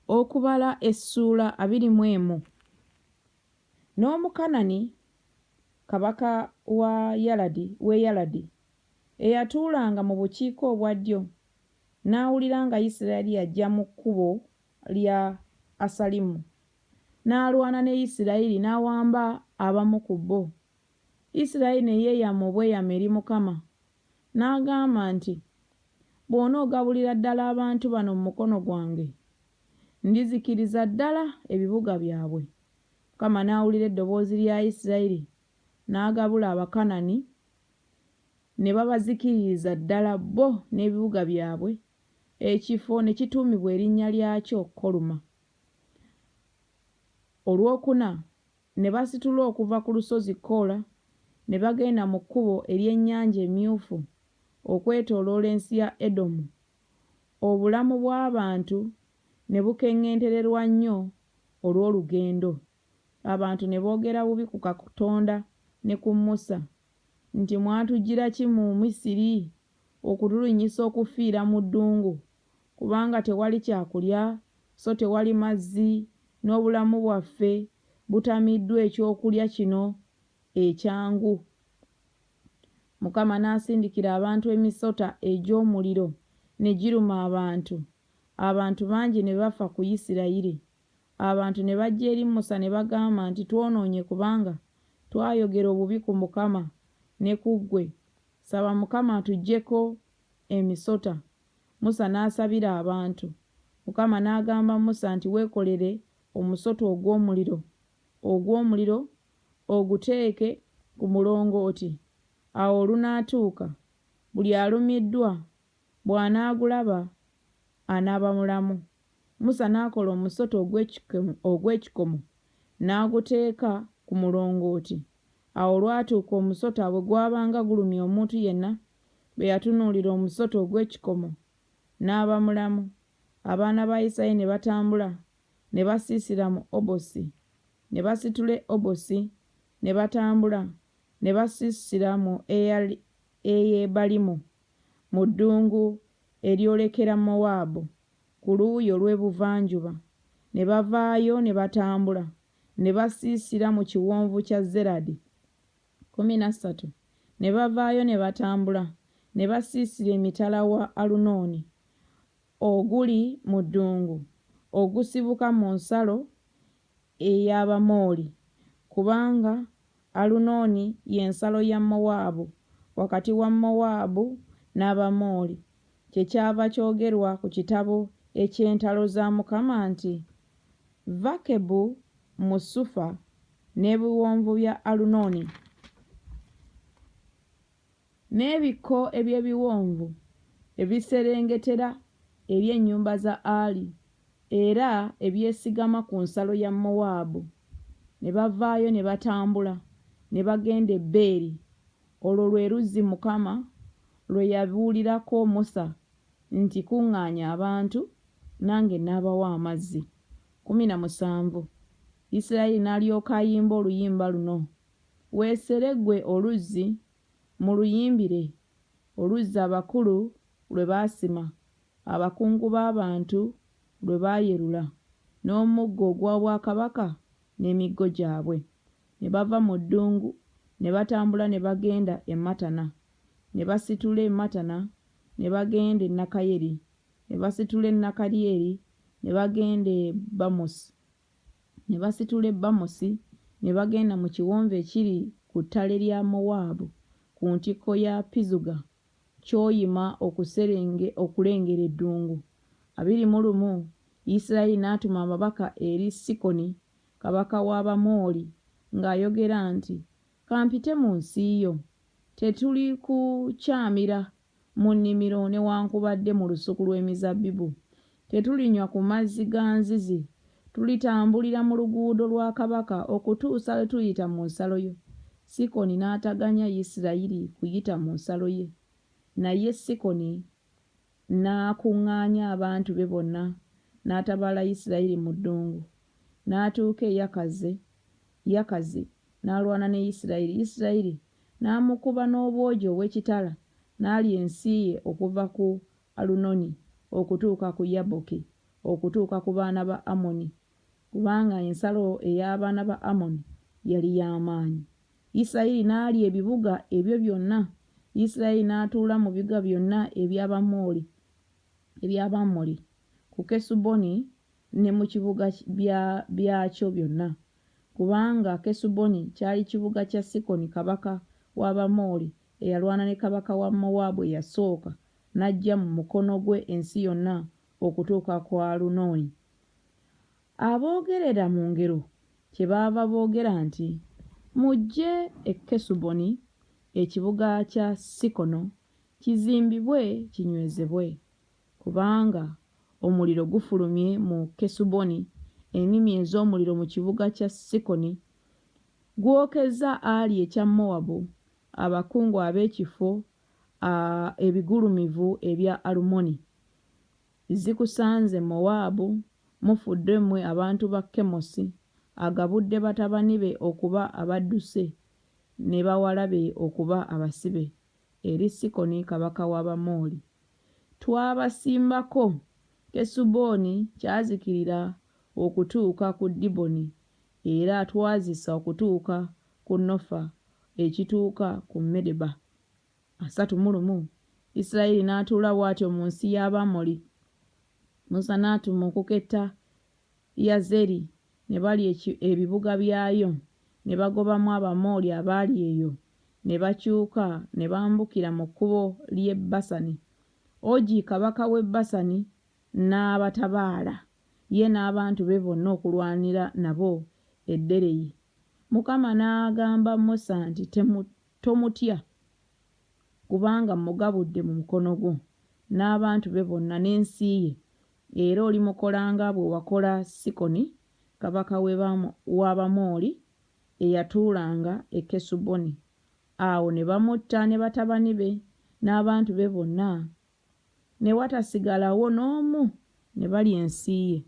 okubala essuula 21. N'Omukanani kabaka wa Yaladi eyatuulanga mu bukiika obwa ddyo n'awulira nga Isirayiri yajja mu kkubo lya Asalimu, n'alwana ne Isirayiri n'awamba abamu ku bo. Isirayiri ne yeeyama obweyamo eri Mukama n'agamba nti, bw'onoogabulira ddala abantu bano mu mukono gwange, ndizikiriza ddala ebibuga byabwe. Mukama n'awulira eddoboozi lya Isirayiri n'agabula Abakanani ne babazikiririza ddala bo n'ebibuga byabwe, ekifo ne kituumibwa erinnya lyakyo Koluma. Olwokuna ne basitula okuva ku lusozi Koola ne bagenda mu kkubo ery'Ennyanja Emyufu okwetooloola ensi ya Edomu. Obulamu bw'abantu ne bukeŋŋentererwa nnyo olw'olugendo. Abantu ne boogera bubi ku Katonda ne ku Musa nti, mwatujjira ki mu Misiri okutulunyisa okufiira mu ddungu, kubanga tewali kyakulya so tewali mazzi, n'obulamu bwaffe butamiddwa ekyokulya kino ekyangu. Mukama n'asindikira abantu emisota egy'omuliro ne giruma abantu. Abantu bangi ne bafa ku Isirayiri. Abantu ne bajja eri Musa ne bagamba nti, twonoonye kubanga twayogera obubi ku Mukama ne ku ggwe. Saba Mukama atuggyeko emisota. Musa n'asabira abantu. Mukama n'agamba Musa nti, weekolere omusota ogw'omuliro oguteeke ku mulongooti. Awo olunaatuuka buli alumiddwa bw'anaagulaba anaaba mulamu. Musa n'akola omusota ogw'ekikomo n'aguteeka ku mulongooti. Awo olwatuuka omusota bwe gwabanga gulumya omuntu yenna, bwe yatunuulira omusota ogw'ekikomo n'aba mulamu. Abaana ba Isirayiri ne batambula ne basiisira mu Obosi, ne basitula Obosi ne batambula ne basiisira mu Eyebalimu mu ddungu eryolekera Mowaabu ku luuyi olw'ebuvanjuba. Ne bavaayo ne batambula ne basiisira mu kiwonvu kya Zeradi. 13. Ne bavaayo ne batambula ne basiisira emitala wa Alunooni oguli mu ddungu ogusibuka mu nsalo ey'Abamooli, kubanga Alunooni y'ensalo ya Mowaabu, wakati wa Mowaabu n'Abamooli. Kyekyava kyogerwa ku kitabo eky'entalo za Mukama nti, Vakebu mu Sufa n'ebiwonvu bya Alunooni, n'ebikko eby'ebiwonvu ebiserengetera eri ennyumba za Ali, era ebyesigama ku nsalo ya Mowaabu. Ne bavaayo ne batambula ne bagenda e Beeri. Olwo lwe luzzi Mukama lwe yabuulirako Musa nti, kuŋŋaanya abantu nange n'abawa amazzi. 17. Isirayiri n'alyoka ayimba oluyimba luno. Weesere ggwe oluzzi, muluyimbire oluzzi abakulu lwe baasima, abakungu b'abantu lwe baayerula, n'omuggo ogwa bwakabaka n'emiggo gyabwe. Ne bava mu ddungu ne batambula ne bagenda e Matana, ne basitula e Matana ne bagenda e Nakayeri, ne basitula e Nakalieri ne bagenda e Bamosi, ne basitula e Bamosi ne bagenda mu kiwonvu ekiri ku ttale lya Mowaabu ku ntikko ya Pizuga ky'oyima okulengera eddungu. 21. Isirayiri n'atuma ababaka eri Sikoni kabaka w'Abamooli ng'ayogera nti, kampite mu nsi yo. Tetuli kukyamira mu nnimiro newankubadde mu lusuku lw'emizabbibu. Tetulinywa ku mazzi ga nzizi. Tulitambulira mu luguudo lwa kabaka okutuusa lwe tuyita mu nsalo yo. Sikoni n'ataganya Isirayiri kuyita mu nsalo ye. Naye Sikoni n'akuŋŋaanya abantu be bonna n'atabaala Isirayiri mu ddungu. N'atuuka e Yakazi n'alwana ne Isirayiri. Isirayiri n'amukuba n'obwogi obw'ekitala, n'alya ensi ye okuva ku Alunoni okutuuka ku Yaboki okutuuka ku baana ba Amoni, kubanga ensalo ey'abaana ba Amoni yali y'amaanyi. Isirayiri n'alya ebibuga ebyo byonna. Isirayiri n'atuula mu bibuga byonna eby'Abamoli ku Kesuboni ne mu kibuga byakyo byonna, kubanga Kesuboni kyali kibuga kya Sikoni kabaka w'Abamoli eyalwana ne kabaka wa Mowaabu eyasooka, n'ajja mu mukono gwe ensi yonna okutuuka ku Alunoni. Aboogerera mu ngero kyebaava boogera nti, mujje e Kesuboni, ekibuga kya Sikono, kizimbibwe kinywezebwe, kubanga omuliro gufulumye mu Kesuboni, ennimi ez'omuliro mu kibuga kya Sikoni gwokeza Ali ekya Mowabu, abakungu ab'ekifo ebigulumivu ebya Alumoni. Zikusanze Mowaabu, mufudde mmwe abantu ba Kemosi, agabudde batabani be okuba abadduse ne bawala be okuba abasibe eri Sikoni kabaka w'Abamoli. Twabasimbako. Kesuboni kyazikirira okutuuka ku Diboni, era twazisa okutuuka ku Nofa ekituuka ku Medeba. 31 Isirayiri n'atuula bw'atyo mu nsi y'Abamoli. Musa n'atuma okuketta Yazeri, ne balya ebibuga byayo, ne bagobamu Abamoli abaali eyo, ne bakyuka ne bambukira mu kkubo ly'e Basani. Ogi kabaka w'e Basani n'abatabaala, ye n'abantu be bonna okulwanira nabo eddereyi. Mukama n'agamba Musa nti, tomutya, kubanga mugabudde mu mukono gwo n'abantu be bonna n'ensi ye, era olimukola nga bwe wakola Sikoni kabaka w'Abamoli eyatuulanga e Kesuboni. Awo ne bamutta ne batabani be n'abantu be bonna, ne watasigalawo n'omu, ne balya ensi ye.